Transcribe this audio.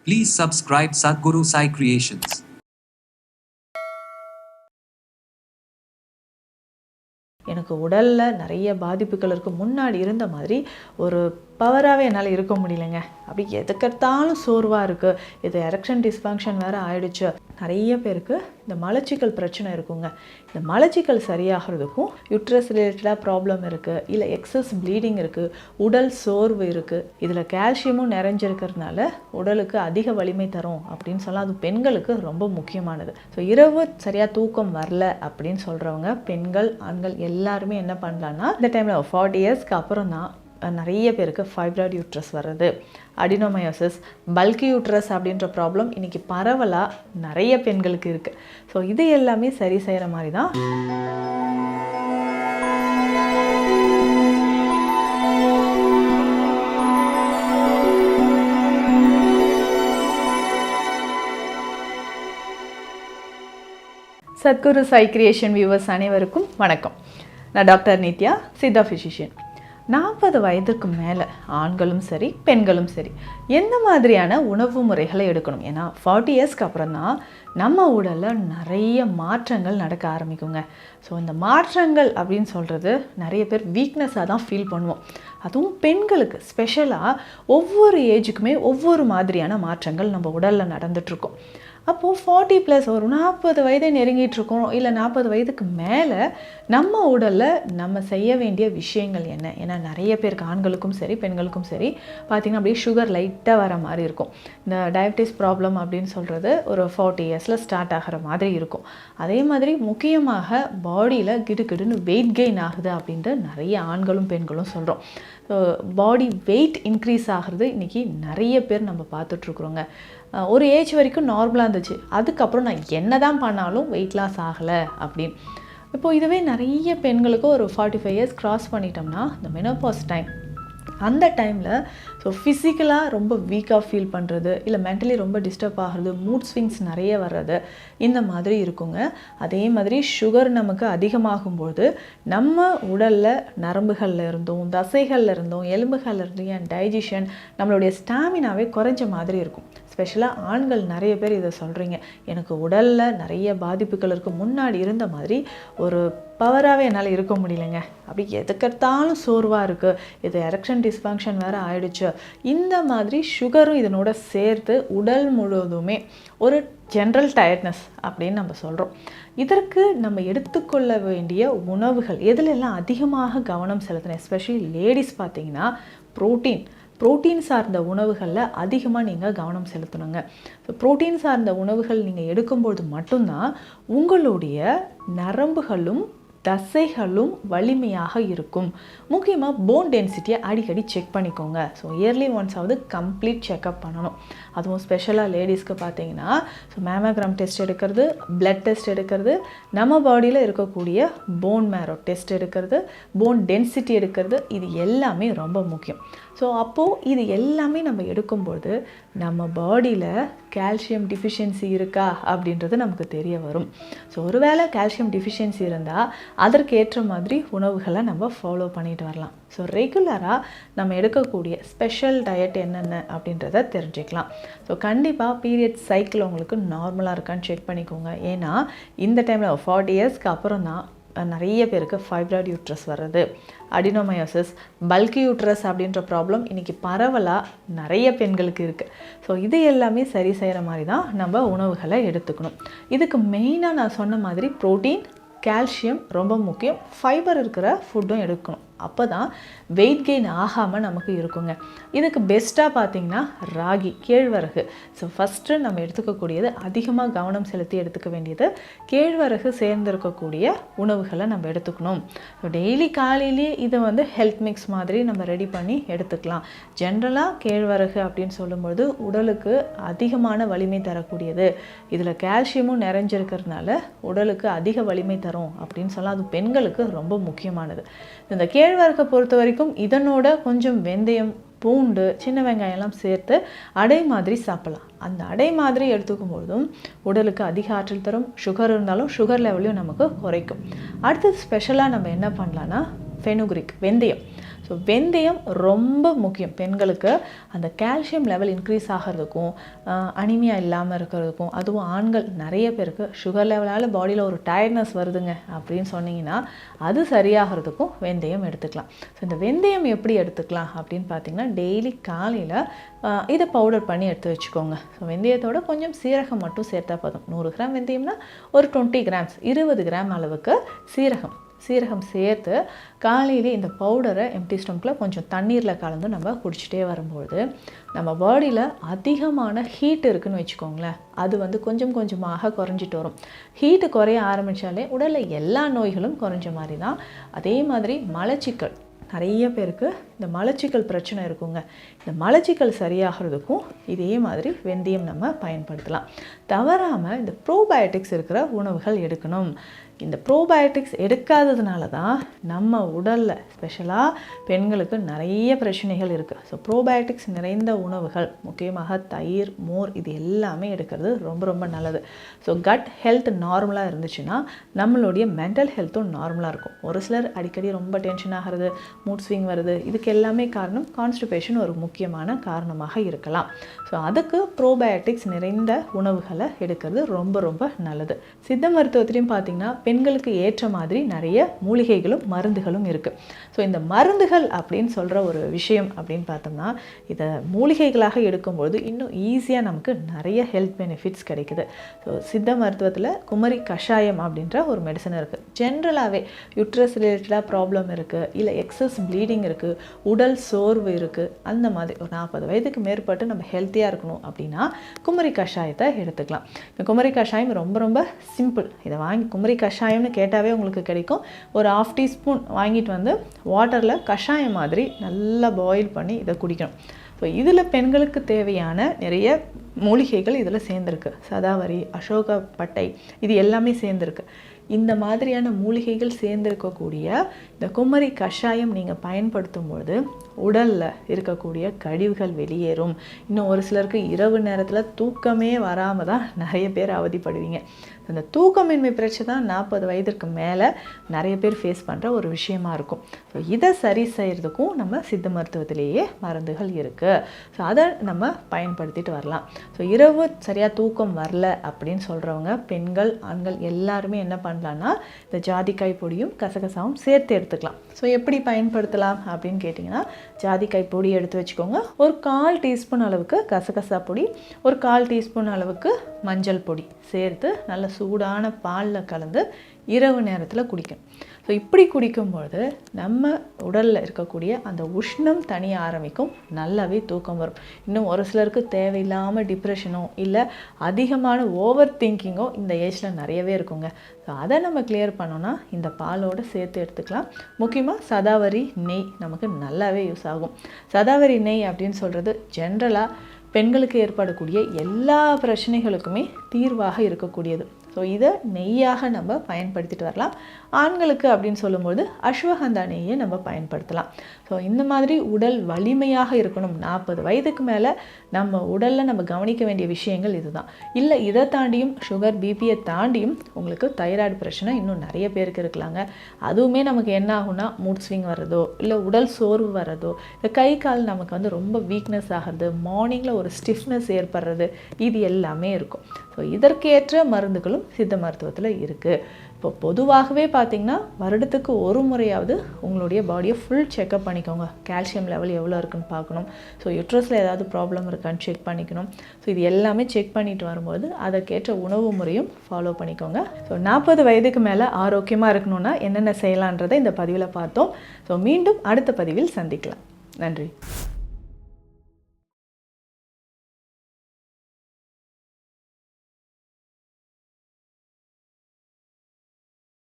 Please subscribe Sadhguru Sai Creations. எனக்கு உடலில் நிறைய பாதிப்புகள் இருக்குது. முன்னாடி இருந்த மாதிரி ஒரு பவராகவே என்னால் இருக்க முடியலைங்க. அப்படி எதுக்கெடுத்தாலும் சோர்வாக இருக்குது. இது எரெக்ஷன் டிஸ்ஃபங்க்ஷன் வேறு ஆயிடுச்சு. நிறைய பேருக்கு இந்த மலச்சிக்கல் பிரச்சனை இருக்குங்க. இந்த மலச்சிக்கல் சரியாகிறதுக்கும் யூட்ரஸ் ரிலேட்டடாக ப்ராப்ளம் இருக்குது, இல்லை எக்ஸஸ் ப்ளீடிங் இருக்குது, உடல் சோர்வு இருக்குது. இதில் கால்சியமும் நிறைஞ்சிருக்கிறதுனால உடலுக்கு அதிக வலிமை தரும் அப்படின்னு சொல்லலாம். அது பெண்களுக்கு ரொம்ப முக்கியமானது. ஸோ இரவு சரியாக தூக்கம் வரல அப்படின்னு சொல்கிறவங்க பெண்கள் ஆண்கள் எல்லாருமே என்ன பண்ணலான்னா, இந்த டைமில் 40 இயர்ஸ்க்கு அப்புறம் தான் நிறைய பேருக்கு ஃபைப்ராய்டு யூட்ரஸ் வர்றது, அடினோமயோசிஸ், பல்கி யூட்ரஸ் அப்படின்ற ப்ராப்ளம் இன்றைக்கி பரவலாக நிறைய பெண்களுக்கு இருக்குது. ஸோ இது எல்லாமே சரி செய்கிற மாதிரி தான் சத்குரு சாய் கிரியேஷன் வியூவர்ஸ் அனைவருக்கும் வணக்கம். நான் டாக்டர் நித்யா, சித்தா ஃபிசிஷியன். 40 வயதுக்கு மேலே ஆண்களும் சரி பெண்களும் சரி எந்த மாதிரியான உணவு முறைகளை எடுக்கணும்? ஏன்னா 40 இயர்ஸ்க்கு அப்புறம் தான் நம்ம உடலில் நிறைய மாற்றங்கள் நடக்க ஆரம்பிக்குங்க. ஸோ இந்த மாற்றங்கள் அப்படின்னு சொல்கிறது நிறைய பேர் வீக்னஸாக தான் ஃபீல் பண்ணுவோம். அதுவும் பெண்களுக்கு ஸ்பெஷலாக ஒவ்வொரு ஏஜுக்குமே ஒவ்வொரு மாதிரியான மாற்றங்கள் நம்ம உடலில் நடந்துகிட்ருக்கோம். அப்போது 40+ ஒரு 40 வயதை நெருங்கிட்டுருக்கோம், இல்லை 40 வயதுக்கு மேலே நம்ம உடலில் நம்ம செய்ய வேண்டிய விஷயங்கள் என்ன? ஏன்னா நிறைய பேருக்கு ஆண்களுக்கும் சரி பெண்களுக்கும் சரி பார்த்திங்கன்னா அப்படியே சுகர் லைட்டாக வர மாதிரி இருக்கும். இந்த டயபிட்டிஸ் ப்ராப்ளம் அப்படின்னு சொல்கிறது ஒரு 40 இயர்ஸில் ஸ்டார்ட் ஆகிற மாதிரி இருக்கும். அதே மாதிரி முக்கியமாக பாடியில் கிடுகிடுன்னு வெயிட் கெயின் ஆகுது அப்படின்ட்டு நிறைய ஆண்களும் பெண்களும் சொல்கிறோம். ஸோ பாடி வெயிட் இன்க்ரீஸ் ஆகிறது இன்றைக்கி நிறைய பேர் நம்ம பார்த்துட்ருக்குறோங்க. ஒரு ஏஜ் வரைக்கும் நார்மலாக இருந்துச்சு, அதுக்கப்புறம் நான் என்ன தான் பண்ணாலும் வெயிட் லாஸ் ஆகலை அப்படின்னு. இப்போது இதுவே நிறைய பெண்களுக்கு ஒரு 45 இயர்ஸ் க்ராஸ் பண்ணிட்டோம்னா இந்த மெனோபாஸ் டைம், அந்த டைமில் ஸோ ஃபிசிக்கலாக ரொம்ப வீக்காக ஃபீல் பண்ணுறது, இல்லை மென்டலி ரொம்ப டிஸ்டர்ப் ஆகிறது, மூட் ஸ்விங்ஸ் நிறைய வர்றது, இந்த மாதிரி இருக்குங்க. அதே மாதிரி சுகர் நமக்கு அதிகமாகும்போது நம்ம உடலில் நரம்புகளில் இருந்தும் தசைகளில் இருந்தும் எலும்புகளில் இருந்தும் என் டைஜஷன் நம்மளுடைய ஸ்டாமினாவே குறைஞ்ச மாதிரி இருக்கும். ஸ்பெஷலாக ஆண்கள் நிறைய பேர் இதை சொல்கிறீங்க, எனக்கு உடலில் நிறைய பாதிப்புகள் இருக்குது. முன்னாடி இருந்த மாதிரி ஒரு பவராகவே என்னால் இருக்க முடியலைங்க. அப்படி எதுக்கெடுத்தாலும் சோர்வாக இருக்குது. இது எரெக்ஷன் டிஸ்ஃபங்க்ஷன் வேறு ஆயிடுச்சு. இந்த மாதிரி சுகரும் இதனோட சேர்த்து உடல் முழுவதுமே ஒரு ஜென்ரல் டயர்ட்னஸ் அப்படின்னு நம்ம சொல்கிறோம். இதற்கு நம்ம எடுத்துக்கொள்ள வேண்டிய உணவுகள் எதுலெல்லாம் அதிகமாக கவனம் செலுத்தணும்? எஸ்பெஷலி லேடிஸ் பார்த்திங்கன்னா ப்ரோட்டீன் சார்ந்த உணவுகளில் அதிகமாக நீங்கள் கவனம் செலுத்தணுங்க. ஸோ ப்ரோட்டீன் சார்ந்த உணவுகள் நீங்கள் எடுக்கும்போது மட்டும்தான் உங்களுடைய நரம்புகளும் தசைகளும் வலிமையாக இருக்கும். முக்கியமாக போன் டென்சிட்டியை அடிக்கடி செக் பண்ணிக்கோங்க. ஸோ இயர்லி ஒன்ஸாவது கம்ப்ளீட் செக்அப் பண்ணணும். அதுவும் ஸ்பெஷலாக லேடிஸ்க்கு பார்த்தீங்கன்னா ஸோ மேமோகிராம் டெஸ்ட் எடுக்கிறது, பிளட் டெஸ்ட் எடுக்கிறது, நம்ம பாடியில் இருக்கக்கூடிய போன் மேரோ டெஸ்ட் எடுக்கிறது, போன் டென்சிட்டி எடுக்கிறது, இது எல்லாமே ரொம்ப முக்கியம். ஸோ அப்போது இது எல்லாமே நம்ம எடுக்கும்போது நம்ம பாடியில் கால்சியம் டிஃபிஷியன்சி இருக்கா அப்படின்றது நமக்கு தெரிய வரும். ஸோ ஒருவேளை கால்சியம் டிஃபிஷியன்சி இருந்தால் அதற்கேற்ற மாதிரி உணவுகளை நம்ம ஃபாலோ பண்ணிட்டு வரலாம். ஸோ ரெகுலராக நம்ம எடுக்கக்கூடிய ஸ்பெஷல் டயட் என்னென்ன அப்படின்றத தெரிஞ்சுக்கலாம். ஸோ கண்டிப்பாக பீரியட் சைக்கிள் உங்களுக்கு நார்மலாக இருக்கான்னு செக் பண்ணிக்கோங்க. ஏன்னா இந்த டைமில் 40 இயர்ஸ்க்கு அப்புறம் தான் நிறைய பேருக்கு ஃபைப்ராய்டு யூட்ரஸ் வர்றது, அடினோமயோசிஸ், பல்கி யூட்ரஸ் அப்படின்ற ப்ராப்ளம் இன்றைக்கி பரவலாக நிறைய பெண்களுக்கு இருக்குது. ஸோ இது எல்லாமே சரி செய்கிற மாதிரி தான் நம்ம உணவுகளை எடுத்துக்கணும். இதுக்கு மெயினாக நான் சொன்ன மாதிரி ப்ரோட்டீன், கால்சியம் ரொம்ப முக்கியம். ஃபைபர் இருக்கிற ஃபுட்டும் எடுக்கணும். அப்போ தான் வெயிட் கெயின் ஆகாமல் நமக்கு இருக்குங்க. இதுக்கு பெஸ்ட்டாக பார்த்திங்கன்னா ராகி, கேழ்வரகு. ஸோ ஃபஸ்ட்டு நம்ம எடுத்துக்கக்கூடியது, அதிகமாக கவனம் செலுத்தி எடுத்துக்க வேண்டியது கேழ்வரகு சேர்ந்திருக்கக்கூடிய உணவுகளை நம்ம எடுத்துக்கணும். ஸோ டெய்லி காலையிலேயே இதை ஹெல்த் மிக்ஸ் மாதிரி நம்ம ரெடி பண்ணி எடுத்துக்கலாம். ஜென்ரலாக கேழ்வரகு அப்படின்னு சொல்லும்போது உடலுக்கு அதிகமான வலிமை தரக்கூடியது. இதில் கால்சியமும் நிறைஞ்சிருக்கிறதுனால உடலுக்கு அதிக வலிமை தரும் அப்படின்னு சொல்லலாம். அது பெண்களுக்கு ரொம்ப முக்கியமானது. இந்த கேழ்வரகை பொறுத்த வரைக்கும் இதனோட கொஞ்சம் வெந்தயம், பூண்டு, சின்ன வெங்காயம்லாம் சேர்த்து அடை மாதிரி சாப்பிடலாம். அந்த அடை மாதிரி எடுத்துக்கும்போதும் உடலுக்கு அதிக ஆற்றல் தரும். சுகர் இருந்தாலும் சுகர் லெவலையும் நமக்கு குறைக்கும். அடுத்து ஸ்பெஷலாக நம்ம என்ன பண்ணலான்னா ஃபெனுக்ரிக், வெந்தயம். ஸோ ஸோ வெந்தயம் ரொம்ப முக்கியம் பெண்களுக்கு. அந்த கால்சியம் லெவல் இன்க்ரீஸ் ஆகிறதுக்கும், அனிமியா இல்லாமல் இருக்கிறதுக்கும், அதுவும் ஆண்கள் நிறைய பேருக்கு சுகர் லெவலால் பாடியில் ஒரு டயர்ட்னஸ் வருதுங்க அப்படின்னு சொன்னீங்கன்னா அது சரியாகிறதுக்கும் வெந்தயம் எடுத்துக்கலாம். ஸோ இந்த வெந்தயம் எப்படி எடுத்துக்கலாம் அப்படின்னு பார்த்தீங்கன்னா, டெய்லி காலையில் இதை பவுடர் பண்ணி எடுத்து வச்சுக்கோங்க. ஸோ வெந்தயத்தோட கொஞ்சம் சீரகம் மட்டும் சேர்த்தா போதும். 100 கிராம் வெந்தயம்னா ஒரு 20 கிராம்ஸ் 20 கிராம் அளவுக்கு சீரகம் சேர்த்து காலையிலே இந்த பவுடரை எம்டி ஸ்டொமக்கில் கொஞ்சம் தண்ணீரில் கலந்து நம்ம குடிச்சிட்டே வரும்போது நம்ம பாடியில் அதிகமான ஹீட் இருக்குதுன்னு வச்சுக்கோங்களேன், அது கொஞ்சம் கொஞ்சமாக குறைஞ்சிட்டு வரும். ஹீட்டு குறைய ஆரம்பித்தாலே உடலில் எல்லா நோய்களும் குறைஞ்ச மாதிரி தான். அதே மாதிரி மலச்சிக்கல், நிறைய பேருக்கு இந்த மலச்சிக்கல் பிரச்சனை இருக்குங்க. இந்த மலச்சிக்கல் சரியாகிறதுக்கும் இதே மாதிரி வெந்தயம் நம்ம பயன்படுத்தலாம். தவறாமல் இந்த ப்ரோபயோட்டிக்ஸ் இருக்கிற உணவுகள் எடுக்கணும். இந்த ப்ரோபயோட்டிக்ஸ் எடுக்காததுனால தான் நம்ம உடலில் ஸ்பெஷலாக பெண்களுக்கு நிறைய பிரச்சனைகள் இருக்குது. ஸோ ப்ரோபயோட்டிக்ஸ் நிறைந்த உணவுகள், முக்கியமாக தயிர், மோர், இது எல்லாமே எடுக்கிறது ரொம்ப ரொம்ப நல்லது. ஸோ கட் ஹெல்த் நார்மலாக இருந்துச்சுன்னா நம்மளுடைய மென்டல் ஹெல்த்தும் நார்மலாக இருக்கும். ஒரு சிலர் அடிக்கடி ரொம்ப டென்ஷன் ஆகிறது, மூட் ஸ்விங் வருது, இதுக்கு எல்லாமே காரணம் கான்ஸ்டிபேஷன் ஒரு முக்கியமான காரணமாக இருக்கலாம். ஸோ அதுக்கு ப்ரோபயோட்டிக்ஸ் நிறைந்த உணவுகளை எடுக்கிறது ரொம்ப ரொம்ப நல்லது. சித்த மருத்துவத்திலையும் பார்த்திங்கன்னா பெண்களுக்கு ஏற்ற மாதிரி நிறைய மூலிகைகளும் மருந்துகளும் இருக்குது. ஸோ இந்த மருந்துகள் அப்படின்னு சொல்கிற ஒரு விஷயம் அப்படின்னு பார்த்தோம்னா, இதை மூலிகைகளாக எடுக்கும்போது இன்னும் ஈஸியாக நமக்கு நிறைய ஹெல்த் பெனிஃபிட்ஸ் கிடைக்குது. ஸோ சித்த மருத்துவத்தில் குமரி கஷாயம் அப்படின்ற ஒரு மெடிசன் இருக்குது. ஜென்ரலாகவே யூட்ரஸ் ரிலேட்டடாக ப்ராப்ளம் இருக்குது, இல்லை எக்ஸஸ் ப்ளீடிங் இருக்குது, உடல் சோர்வு இருக்குது, அந்த மாதிரி ஒரு 40 வயதுக்கு மேற்பட்டு நம்ம ஹெல்த்தியாக இருக்கணும் அப்படின்னா குமரி கஷாயத்தை எடுத்துக்கலாம். இந்த குமரி கஷாயம் ரொம்ப ரொம்ப சிம்பிள். இதை வாங்கி குமரி கஷாயம்னு கேட்டாவே உங்களுக்கு கிடைக்கும். ஒரு 1/2 டீஸ்பூன் வாங்கிட்டு வந்து வாட்டரில் கஷாயம் மாதிரி நல்லா பாயில் பண்ணி இதை குடிக்கணும். ஸோ இதில் பெண்களுக்கு தேவையான நிறைய மூலிகைகள் இதில் சேர்ந்துருக்கு. சதாவரி, அசோக பட்டை, இது எல்லாமே சேர்ந்துருக்கு. இந்த மாதிரியான மூலிகைகள் சேர்ந்திருக்கக்கூடிய இந்த குமரி கஷாயம் நீங்கள் பயன்படுத்தும்போது உடலில் இருக்கக்கூடிய கழிவுகள் வெளியேறும். இன்னும் ஒரு சிலருக்கு இரவு நேரத்தில் தூக்கமே வராமல் தான் நிறைய பேர் அவதிப்படுவீங்க. அந்த தூக்கமின்மை பிரச்சனை தான் 40 வயதிற்கு மேலே நிறைய பேர் ஃபேஸ் பண்ணுற ஒரு விஷயமா இருக்கும். ஸோ இதை சரி செய்கிறதுக்கும் நம்ம சித்த மருத்துவத்திலேயே மருந்துகள் இருக்குது. ஸோ அதை நம்ம பயன்படுத்திட்டு வரலாம். ஸோ இரவு சரியாக தூக்கம் வரல அப்படின்னு சொல்கிறவங்க பெண்கள், ஆண்கள் எல்லாருமே என்ன பண்ணலான்னா இந்த ஜாதிக்காய் பொடியும் கசகசாவும் சேர்த்து எடுத்துக்கலாம். ஸோ எப்படி பயன்படுத்தலாம் அப்படின்னு கேட்டிங்கன்னா, ஜாதிக்காய் பொடி எடுத்து வச்சுக்கோங்க. ஒரு 1/4 டீஸ்பூன் அளவுக்கு கசகசா பொடி, ஒரு 1/4 டீஸ்பூன் அளவுக்கு மஞ்சள் பொடி சேர்த்து நல்ல சூடான பாலில் கலந்து இரவு நேரத்தில் குடிக்கணும். ஸோ இப்படி குடிக்கும்பொழுது நம்ம உடலில் இருக்கக்கூடிய அந்த உஷ்ணம் தனிய ஆரம்பிக்கும், நல்லாவே தூக்கம் வரும். இன்னும் ஒரு சிலருக்கு தேவையில்லாமல் டிப்ரெஷனோ இல்லை அதிகமான ஓவர் திங்கிங்கோ இந்த ஏஜில் நிறையவே இருக்குங்க. ஸோ அதை நம்ம கிளியர் பண்ணோன்னா இந்த பாலோடு சேர்த்து எடுத்துக்கலாம். முக்கியமாக சதாவரி நெய் நமக்கு நல்லாவே யூஸ் ஆகும். சதாவரி நெய் அப்படின்னு சொல்கிறது ஜென்ரலாக பெண்களுக்கு ஏற்படக்கூடிய எல்லா பிரச்சனைகளுக்குமே தீர்வாக இருக்கக்கூடியது. ஸோ இதை நெய்யாக நம்ம பயன்படுத்திட்டு வரலாம். ஆண்களுக்கு அப்படின்னு சொல்லும்போது அஸ்வகந்தா நெய்யை நம்ம பயன்படுத்தலாம். ஸோ இந்த மாதிரி உடல் வலிமையாக இருக்கணும். 40 வயதுக்கு மேலே நம்ம உடலில் நம்ம கவனிக்க வேண்டிய விஷயங்கள் இதுதான். இல்லை இதை தாண்டியும் சுகர், பிபியை தாண்டியும் உங்களுக்கு தைராய்டு பிரச்சனை இன்னும் நிறைய பேருக்கு இருக்கலாங்க. அதுவுமே நமக்கு என்ன ஆகும்னா மூட் ஸ்விங் வர்றதோ, இல்லை உடல் சோர்வு வர்றதோ, இல்லை கை கால் நமக்கு ரொம்ப வீக்னஸ் ஆகிறது, மார்னிங்கில் ஒரு ஸ்டிஃப்னஸ் ஏற்படுறது, இது எல்லாமே இருக்கும். ஸோ இதற்கேற்ற மருந்துகளும் சித்த மருத்துவத்தில் இருக்குது. இப்போ பொதுவாகவே பார்த்திங்கன்னா வருடத்துக்கு ஒரு முறையாவது உங்களுடைய பாடியை ஃபுல் செக்கப் பண்ணிக்கோங்க. கால்சியம் லெவல் எவ்வளோ இருக்குன்னு பார்க்கணும். ஸோ யூட்ரஸில் ஏதாவது ப்ராப்ளம் இருக்கான்னு செக் பண்ணிக்கணும். ஸோ இது எல்லாமே செக் பண்ணிட்டு வரும்போது அதற்கேற்ற உணவு முறையும் ஃபாலோ பண்ணிக்கோங்க. ஸோ 40 வயதுக்கு மேலே ஆரோக்கியமாக இருக்கணும்னா என்னென்ன செய்யலான்றதை இந்த பதிவில் பார்த்தோம். ஸோ மீண்டும் அடுத்த பதிவில் சந்திக்கலாம். நன்றி.